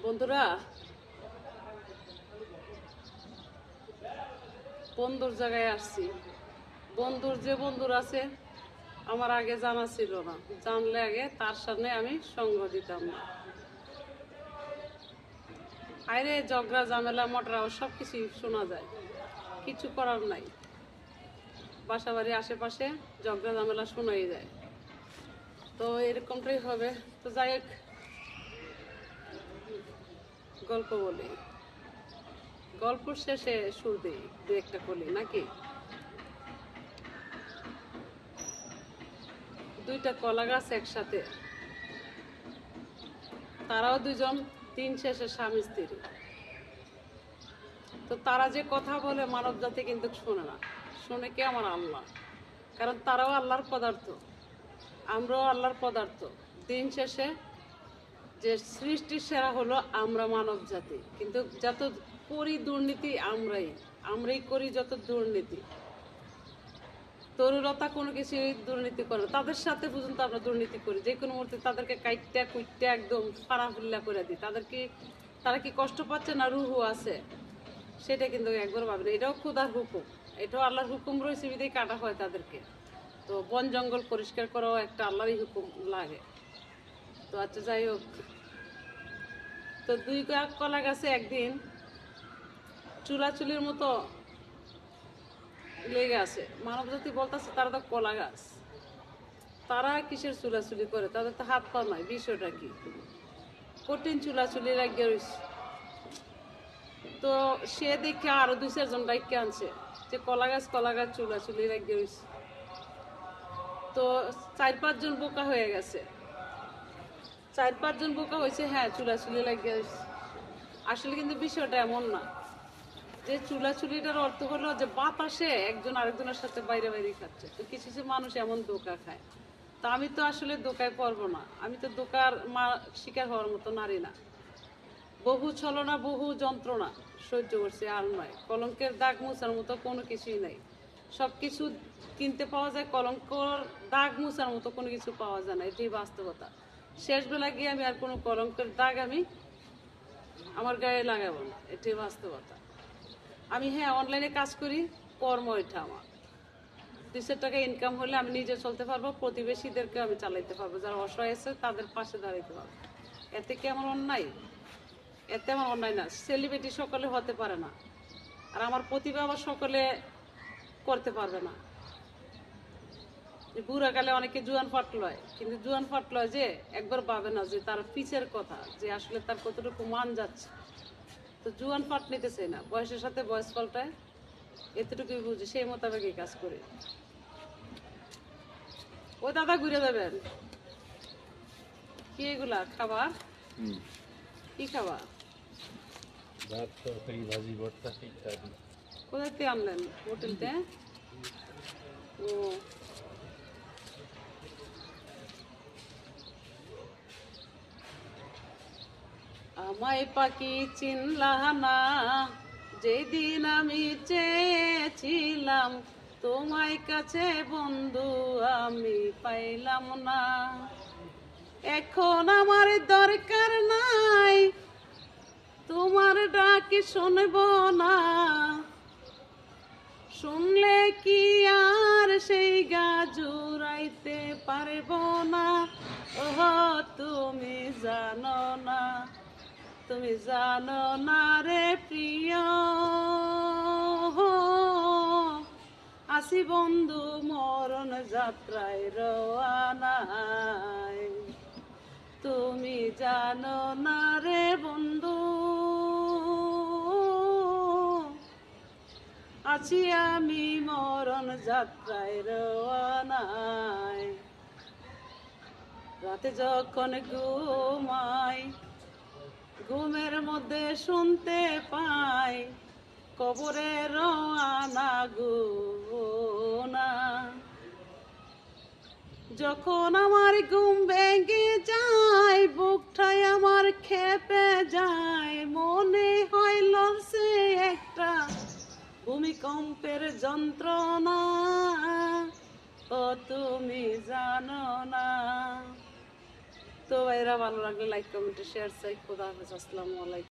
বন্ধুরা, বন্ধুর জায়গায় আসছি। বন্ধুর যে বন্ধুর আছে আমার আগে জানা ছিল না, জানলে আগে তার সামনে আমি সঙ্গ দিতাম না। আরে ঝগড়া ঝামেলা মটরাও সব কিছুই শোনা যায়, কিছু করার নাই। বাসা বাড়ির আশেপাশে ঝগড়া ঝামেলা শোনাই যায়, তো এরকমটাই হবে। তো যাই হোক, গল্প বলি, গল্প শেষে সুর দিই দু একটা কলি নাকি। দুইটা কলা গাছ একসাথে, তারাও দুজন দিন শেষে স্বামী স্ত্রী। তো তারা যে কথা বলে মানব জাতি কিন্তু শোনে না, শোনে কে? আমার আল্লাহ। কারণ তারাও আল্লাহর পদার্থ, আমরাও আল্লাহর পদার্থ। দিন শেষে যে সৃষ্টির সেরা হলো আমরা মানব জাতি, কিন্তু যত করি দুর্নীতি আমরাই করি যত দুর্নীতি। তরুলতা কোনো কিছু দুর্নীতি করে, তাদের সাথে পর্যন্ত আমরা দুর্নীতি করি। যে কোনো মুহূর্তে তাদেরকে কাইটটা কুইটটা একদম ফাড়াফুল্লা করে দিই। তারা কি কষ্ট পাচ্ছে না রুহু আছে, সেটা কিন্তু একবার ভাবি। এটাও খোদার হুকুম, এটাও আল্লাহর হুকুম রয়েছে, বিধেই কাটা হয় তাদেরকে। তো বন জঙ্গল পরিষ্কার করাও একটা আল্লাহরই হুকুম লাগে। তো আচ্ছা, যাই হোক, তো দুই কলা গাছে একদিন চুলাচুলির মতো লেগে আছে। মানব জাতি বলতেছে তারা তো কলা গাছ, তারা কিসের চুলাচুলি করে? তাদের তো হাত পা নাই, বিষয়টা কি? কঠিন চুলাচুলি লাগিয়ে রয়েছে। তো সে দেখে আরো দুই চারজন ডাইকে আনছে যে কলা গাছ চুলাচুলি লাগিয়ে রয়েছে। তো 4-5 জন বোকা হয়ে গেছে, 4-5 জন বোকা হয়েছে। হ্যাঁ, চুলাচুলি লাগিয়ে রয়েছে। আসলে কিন্তু বিষয়টা এমন না। যে চুলাচুলিটার অর্থ হলো যে বাতাসে একজন আরেকজনের সাথে বাইরে বাইরে খাচ্ছে। তো কিছু কিছু মানুষ এমন ধোঁকা খায়। তা আমি তো আসলে ধোঁকায় পড়বো না, আমি তো ধোঁকার শিকার হওয়ার মতো নারী না। বহু ছলনা, বহু যন্ত্রণা সহ্য করছে, আর নয়। কলঙ্কের দাগ মোছার মতো কোনো কিছুই নাই। সব কিছু কিনতে পাওয়া যায়, কলঙ্কর দাগ মোছার মতো কোনো কিছু পাওয়া যায় না, এটাই বাস্তবতা। শেষবেলা গিয়ে আমি আর কোনো কলঙ্কের দাগ আমি আমার গায়ে লাগাবো না, এটাই বাস্তবতা। আমি হ্যাঁ অনলাইনে কাজ করি, কর্ম এটা আমার। 200 টাকা ইনকাম হলে আমি নিজে চলতে পারবো, প্রতিবেশীদেরকে আমি চালাইতে পারবো, যারা অসহায় আছে তাদের পাশে দাঁড়াইতে পারবো। এতে কি আমার অন্যায়? এতে আমার অন্যায় না। সেলিব্রিটি সকলে হতে পারে না, আর আমার প্রতিভা আবার সকলে করতে পারবে না। বুড়াকালে অনেকে জুয়ান ফাট লয়, কিন্তু জুয়ান ফাট লয় যে একবার ভাবে না যে তার পিছের কথা, যে আসলে তার কতটুকু মান যাচ্ছে। তো জুয়ান ফাট নিতে চাই না, বয়সের সাথে বয়স পাল্টায়, এতটুকুই বুঝি, সেই মোতাবেকই কাজ করি। ও দাদা, ঘুরে যাবেন কি? এগুলা খাবার কি খাবার? ভাত, তরকারি, ভাজি, ভর্তা ইত্যাদি। কোথায় থেকে আনলেন? হোটেলতে? ও, আমায় পাখি চিনলা না, যেদিন আমি চেয়েছিলাম তোমায় কাছে বন্ধু আমি পাইলাম না। এখন আমার দরকার নাই, তোমার ডাক শুনব না। শুনলে কি আর সেই গা জুড়াইতে পারব না? ওহ, তুমি জানো না, তুমি জানো না রে প্রিয়, আসি বন্ধু মরণ যাত্রায় রওয়ানায়। তুমি জানো না রে বন্ধু, আছি আমি মরণ যাত্রায় রওয়ানায়। রাতে যখন ঘুমাই, ঘুমের মধ্যে শুনতে পাই কবরে রওয়ানা গুনা। যখন আমার ঘুম ভেঙে যায়, বুকটাই আমার খেপে যায়, মনে হয় লড়ছে একটা ভূমিকম্পের যন্ত্রণা। ও তুমি জানো না, তো ভাইরা ভালো লাগলে লাইক কমেন্টে শেয়ার চাই। খোদা হাফেজ, আসসালামু আলাইকুম।